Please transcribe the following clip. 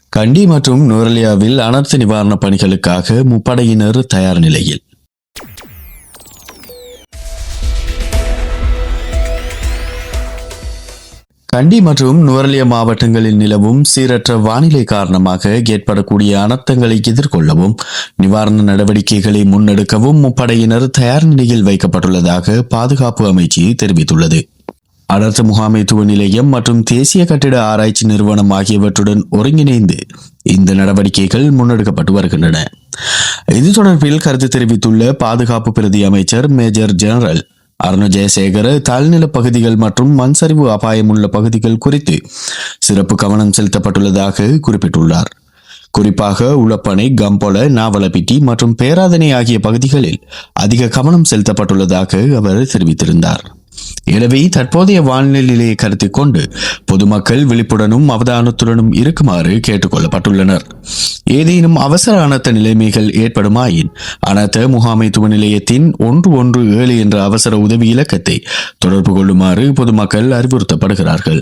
கண்டி மற்றும் நுவரெலியாவில் அனர்த்த நிவாரணப் பணிகளுக்காக முப்படையினர் தயார் நிலையில். கண்டி மற்றும் நுவரெலியா மாவட்டங்களில் நிலவும் சீரற்ற வானிலை காரணமாக ஏற்படக்கூடிய அனர்த்தங்களை எதிர்கொள்ளவும் நிவாரண நடவடிக்கைகளை முன்னெடுக்கவும் முப்படையினர் தயார் நிலையில் வைக்கப்பட்டுள்ளதாக பாதுகாப்பு அமைச்சு தெரிவித்துள்ளது. அனர்த்த முகாமைத்துவ நிலையம் மற்றும் தேசிய கட்டிட ஆராய்ச்சி நிறுவனம் ஆகியவற்றுடன் ஒருங்கிணைந்து இந்த நடவடிக்கைகள் முன்னெடுக்கப்பட்டு வருகின்றன. இது தொடர்பில் கருத்து தெரிவித்துள்ள பாதுகாப்பு பிரதி அமைச்சர் மேஜர் ஜெனரல் அருண ஜெயசேகர தாழ்நில பகுதிகள் மற்றும் மண் சரிவு அபாயம் உள்ள பகுதிகள் குறித்து சிறப்பு கவனம் செலுத்தப்பட்டுள்ளதாக குறிப்பிட்டுள்ளார். குறிப்பாக உளப்பனை, கம்பொல, நாவலப்பிட்டி மற்றும் பேராதனை ஆகிய பகுதிகளில் அதிக கவனம் செலுத்தப்பட்டுள்ளதாக அவர் தெரிவித்திருந்தார். எனவே தற்போதைய வானிலை நிலையை கருத்தில் கொண்டு பொதுமக்கள் விழிப்புடனும் அவதானத்துடனும் இருக்குமாறு கேட்டுக் கொள்ளப்பட்டுள்ளனர். ஏதேனும் அவசர அனர்த்த நிலைமைகள் ஏற்படுமாயின் அனர்த்த முகாமைத்துவ நிலையத்தின் 117 என்ற அவசர உதவி இலக்கத்தை தொடர்பு கொள்ளுமாறு பொதுமக்கள் அறிவுறுத்தப்படுகிறார்கள்.